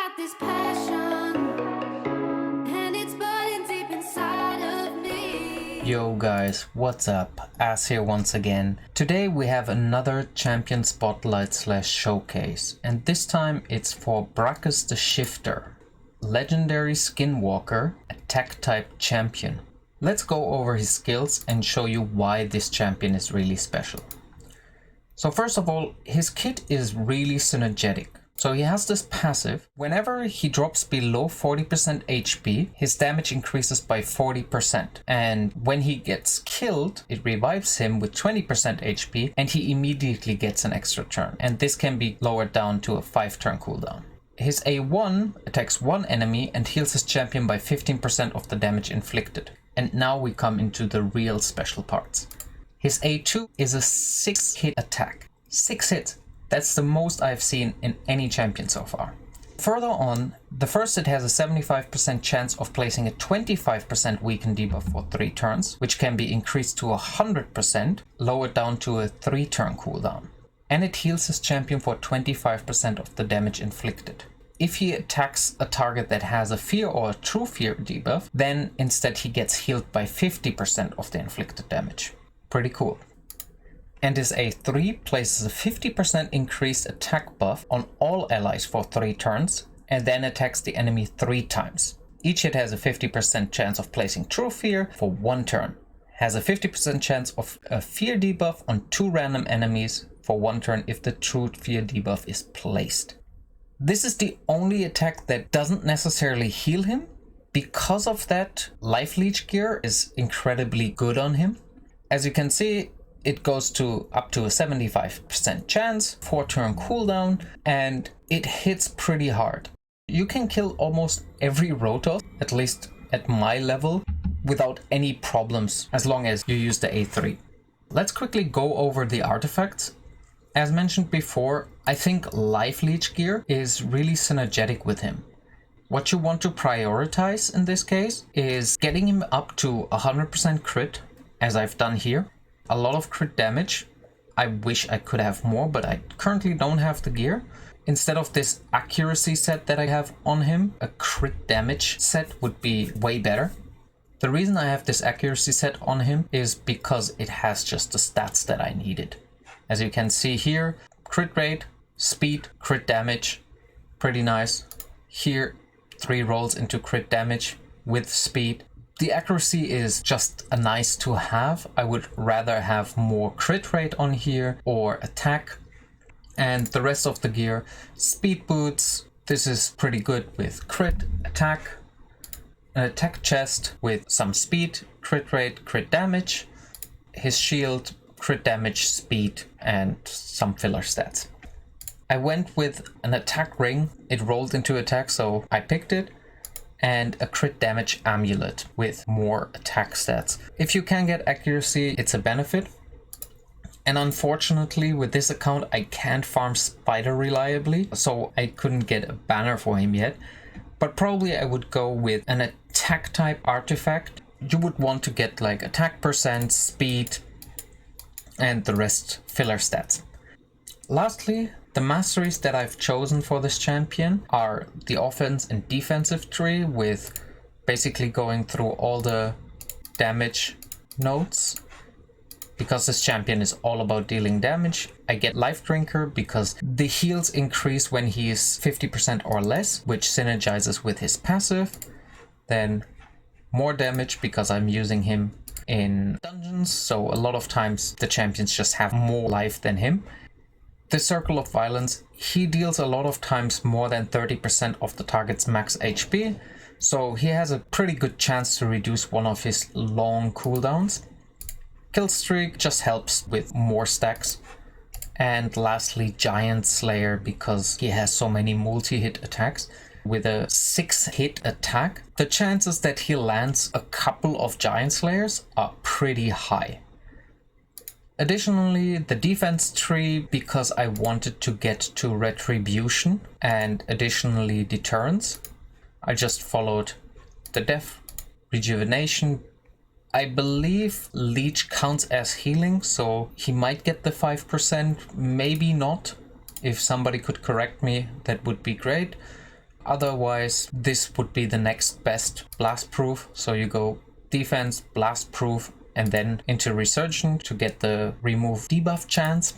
got this passion, and it's burning deep inside of me. Yo guys, what's up? Az here once again. Today we have another champion spotlight / showcase, and this time it's for Brakus the Shifter, legendary skinwalker, attack type champion. Let's go over his skills and show you why this champion is really special. So first of all, his kit is really synergetic. So he has this passive. Whenever he drops below 40% HP, his damage increases by 40%. And when he gets killed, it revives him with 20% HP and he immediately gets an extra turn. And this can be lowered down to a 5-turn cooldown. His A1 attacks one enemy and heals his champion by 15% of the damage inflicted. And now we come into the real special parts. His A2 is a 6-hit attack. 6 hits. That's the most I've seen in any champion so far. Further on, the first hit has a 75% chance of placing a 25% weaken debuff for 3 turns, which can be increased to 100%, lowered down to a 3-turn cooldown. And it heals his champion for 25% of the damage inflicted. If he attacks a target that has a fear or a true fear debuff, then instead he gets healed by 50% of the inflicted damage. Pretty cool. And his A3 places a 50% increased attack buff on all allies for 3 turns, and then attacks the enemy 3 times. Each hit has a 50% chance of placing true fear for 1 turn. Has a 50% chance of a fear debuff on 2 random enemies for 1 turn if the true fear debuff is placed. This is the only attack that doesn't necessarily heal him. Because of that, life leech gear is incredibly good on him. As you can see, it goes to up to a 75% chance, 4-turn cooldown, and it hits pretty hard. You can kill almost every Rotos, at least at my level, without any problems as long as you use the A3. Let's quickly go over the artifacts. As mentioned before, I think Life Leech gear is really synergetic with him. What you want to prioritize in this case is getting him up to 100% crit, as I've done here. A lot of crit damage. I wish I could have more, but I currently don't have the gear. Instead of this accuracy set that I have on him, a crit damage set would be way better. The reason I have this accuracy set on him is because it has just the stats that I needed. As you can see here, crit rate, speed, crit damage, pretty nice. Here, 3 rolls into crit damage with speed. The accuracy is just a nice to have. I would rather have more crit rate on here or attack. And the rest of the gear, speed boots, this is pretty good with crit, attack, an attack chest with some speed, crit rate, crit damage, his shield, crit damage, speed, and some filler stats. I went with an attack ring. It rolled into attack, so I picked it. And a crit damage amulet with more attack stats. If you can get accuracy, it's a benefit. And unfortunately, with this account, I can't farm Spider reliably, so I couldn't get a banner for him yet. But probably I would go with an attack type artifact. You would want to get like attack percent, speed, and the rest filler stats. Lastly, the masteries that I've chosen for this champion are the offense and defensive tree, with basically going through all the damage nodes. Because this champion is all about dealing damage, I get Life Drinker because the heals increase when he is 50% or less, which synergizes with his passive. Then more damage because I'm using him in dungeons, so a lot of times the champions just have more life than him. The Circle of Violence, he deals a lot of times more than 30% of the target's max HP, so he has a pretty good chance to reduce one of his long cooldowns. Killstreak just helps with more stacks. And lastly, Giant Slayer, because he has so many multi-hit attacks. With a 6-hit attack, the chances that he lands a couple of Giant Slayers are pretty high. Additionally, the defense tree, because I wanted to get to retribution and additionally deterrence, I just followed the death, rejuvenation. I believe leech counts as healing, so he might get the 5%, maybe not. If somebody could correct me, that would be great. Otherwise, this would be the next best blast proof. So you go defense, blast proof, and then into resurgent to get the remove debuff chance.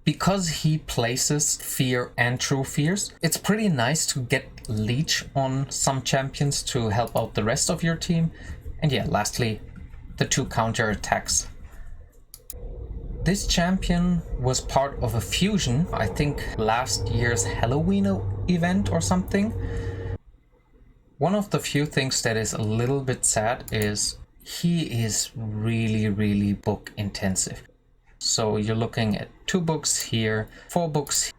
Because he places fear and true fears, it's pretty nice to get leech on some champions to help out the rest of your team. And yeah, lastly, the 2 counter attacks. This champion was part of a fusion, I think last year's Halloween event or something. One of the few things that is a little bit sad is he is really book intensive. So you're looking at 2 books here, 4 books,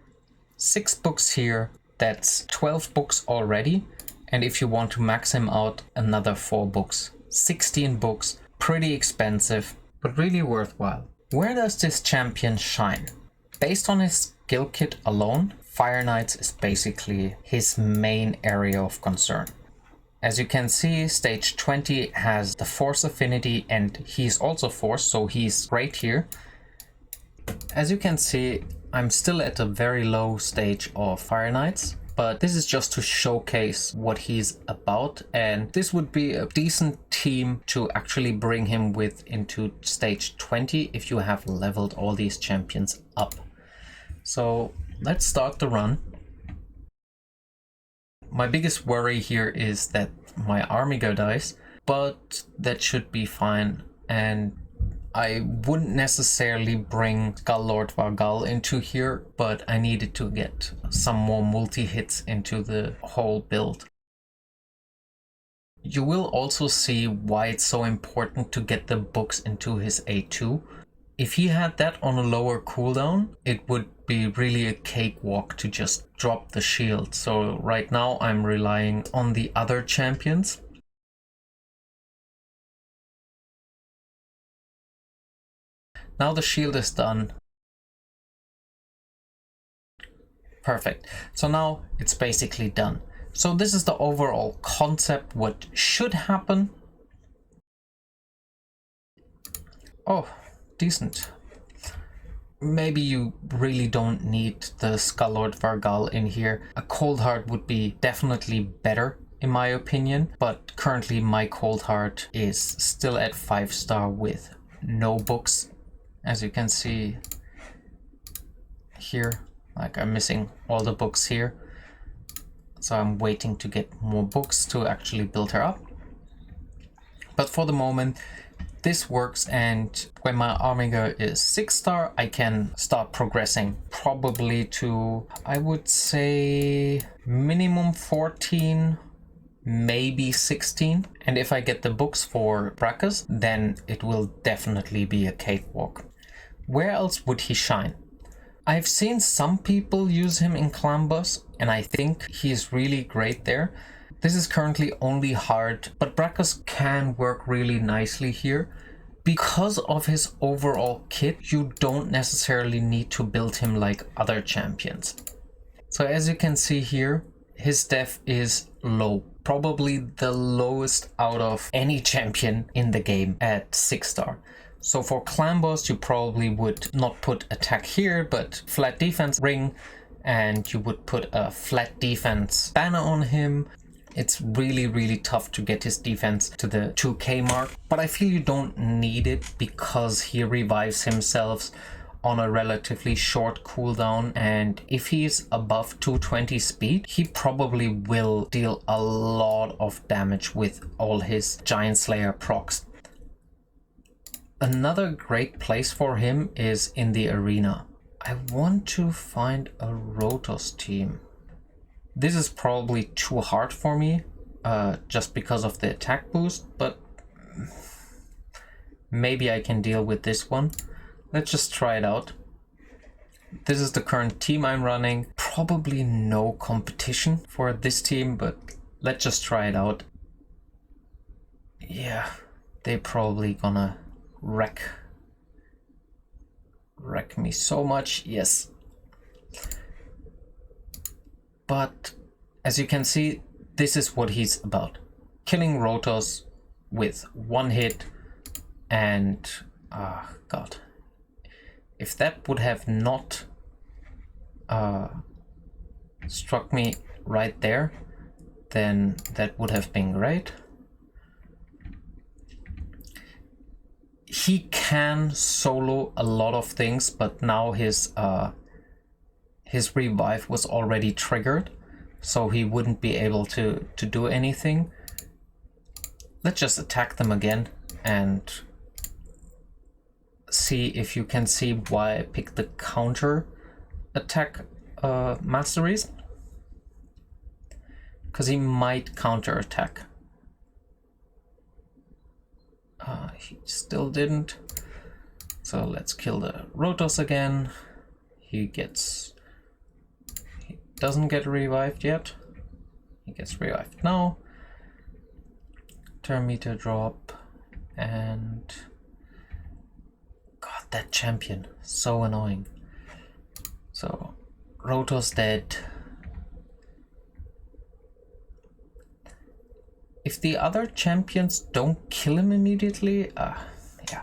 6 books here. That's 12 books already. And if you want to max him out, another 4 books, 16 books. Pretty expensive, but really worthwhile. Where does this champion shine? Based on his skill kit alone, Fire Knights is basically his main area of concern. As you can see, stage 20 has the force affinity and he's also force, so he's great here. As you can see, I'm still at a very low stage of Fire Knights, but this is just to showcase what he's about, and this would be a decent team to actually bring him with into stage 20 if you have leveled all these champions up. So let's start the run. My biggest worry here is that my Armiger dies, but that should be fine, and I wouldn't necessarily bring Skull Lord Vargal into here, but I needed to get some more multi-hits into the whole build. You will also see why it's so important to get the books into his A2. If he had that on a lower cooldown, it would be really a cakewalk to just drop the shield. So right now I'm relying on the other champions. Now the shield is done. Perfect. So now it's basically done. So this is the overall concept, what should happen. Oh, decent. Maybe you really don't need the Skull Lord Vargal in here. A Cold Heart would be definitely better in my opinion, but currently my Cold Heart is still at 5-star with no books. As you can see here, like I'm missing all the books here. So I'm waiting to get more books to actually build her up. But for the moment, this works, and when my Armiger is 6-star, I can start progressing probably to, I would say, minimum 14, maybe 16. And if I get the books for Brakus, then it will definitely be a cakewalk. Where else would he shine? I've seen some people use him in Clan Boss, and I think he is really great there. This is currently only hard, but Brakus can work really nicely here. Because of his overall kit, you don't necessarily need to build him like other champions. So as you can see here, his def is low. Probably the lowest out of any champion in the game at 6-star. So for Clan Boss, you probably would not put attack here, but flat defense ring, and you would put a flat defense banner on him. It's really tough to get his defense to the 2k mark, but I feel you don't need it because he revives himself on a relatively short cooldown, and if he's above 220 speed, he probably will deal a lot of damage with all his Giant Slayer procs. Another great place for him is in the arena. I want to find a Rotos team. This is probably too hard for me, just because of the attack boost, but maybe I can deal with this one. Let's just try it out. This is the current team I'm running. Probably no competition for this team, but let's just try it out. Yeah, they're probably gonna wreck me so much. Yes. But as you can see, this is what he's about. Killing Rotos with one hit, and God. If that would have not struck me right there, then that would have been great. He can solo a lot of things, but now his revive was already triggered, so he wouldn't be able to do anything. Let's just attack them again and see if you can see why I picked the counter attack Masteries. Because he might counter attack. He still didn't. So let's kill the Rotos again. He doesn't get revived yet. He gets revived now. Turn meter drop, and god, that champion, so annoying. So Rotos dead. If the other champions don't kill him immediately, yeah,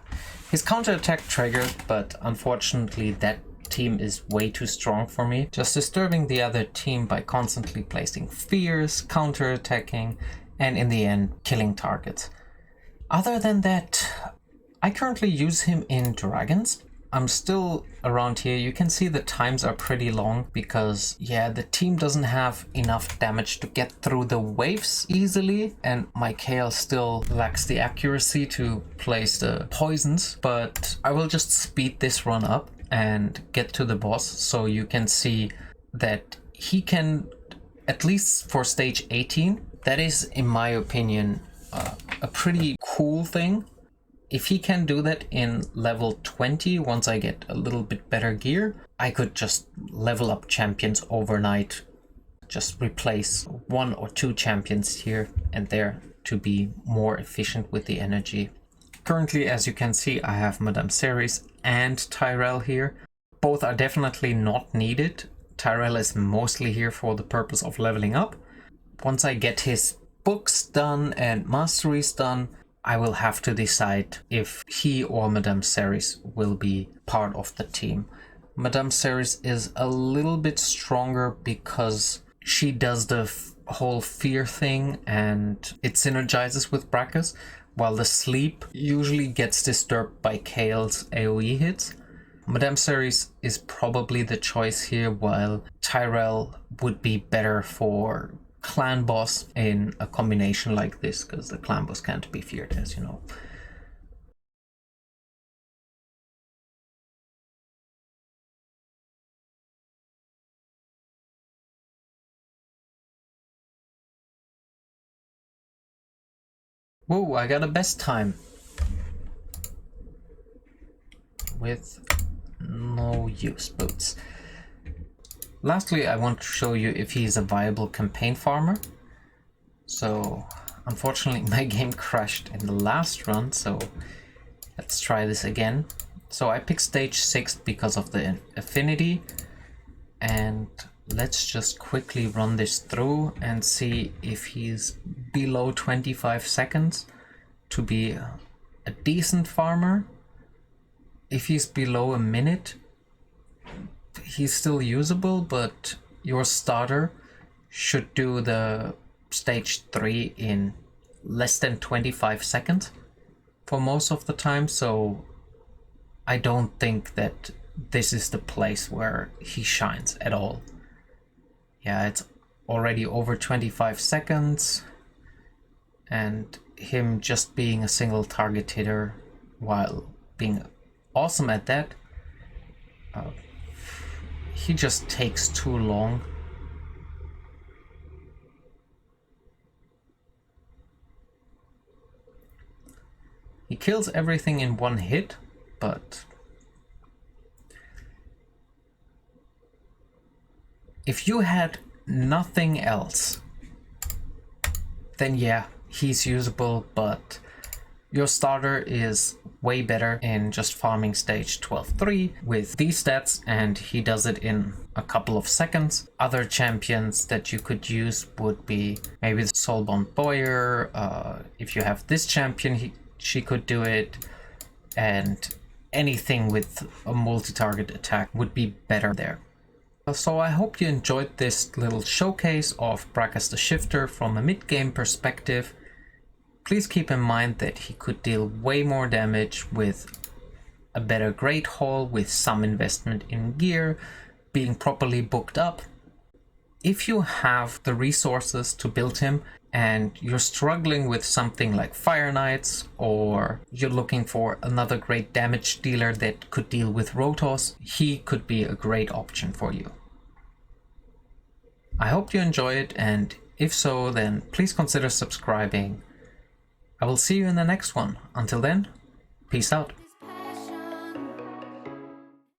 his counterattack triggered, but unfortunately that team is way too strong for me. Just disturbing the other team by constantly placing fears, counterattacking, and in the end, killing targets. Other than that, I currently use him in Dragons. I'm still around here. You can see the times are pretty long because, yeah, the team doesn't have enough damage to get through the waves easily, and my Kale still lacks the accuracy to place the poisons, but I will just speed this run up and get to the boss so you can see that he can, at least for stage 18, that is, in my opinion, a pretty cool thing. If he can do that in level 20, once I get a little bit better gear, I could just level up champions overnight. Just replace 1 or 2 champions here and there to be more efficient with the energy. Currently, as you can see, I have Masteries and Tyrell here. Both are definitely not needed. Tyrell is mostly here for the purpose of leveling up. Once I get his books done and Masteries done, I will have to decide if he or Madame Ceres will be part of the team. Madame Ceres is a little bit stronger because she does the whole fear thing and it synergizes with Brakus, while the sleep usually gets disturbed by Kale's AoE hits. Madame Ceres is probably the choice here, while Tyrell would be better for clan boss in a combination like this, because the clan boss can't be feared, as you know. Whoa, I got a best time with no use boots. Lastly, I want to show you if he's a viable campaign farmer. So, unfortunately, my game crashed in the last run, so let's try this again. So I picked stage 6 because of the affinity, and let's just quickly run this through and see if he's below 25 seconds to be a decent farmer. If he's below a minute, he's still usable, but your starter should do the stage 3 in less than 25 seconds for most of the time, so I don't think that this is the place where he shines at all. Yeah, it's already over 25 seconds, and him just being a single target hitter while being awesome at that, he just takes too long. He kills everything in one hit, but if you had nothing else, then yeah, he's usable, but your starter is way better in just farming stage 12-3 with these stats, and he does it in a couple of seconds. Other champions that you could use would be maybe the Soulbound Boyer. If you have this champion, she could do it, and anything with a multi-target attack would be better there. So I hope you enjoyed this little showcase of Brakus the Shifter from a mid-game perspective. Please keep in mind that he could deal way more damage with a better Great Hall, with some investment in gear, being properly booked up. If you have the resources to build him and you're struggling with something like Fire Knights, or you're looking for another great damage dealer that could deal with Rotos, he could be a great option for you. I hope you enjoy it, and if so, then please consider subscribing. I will see you in the next one. Until then, peace out.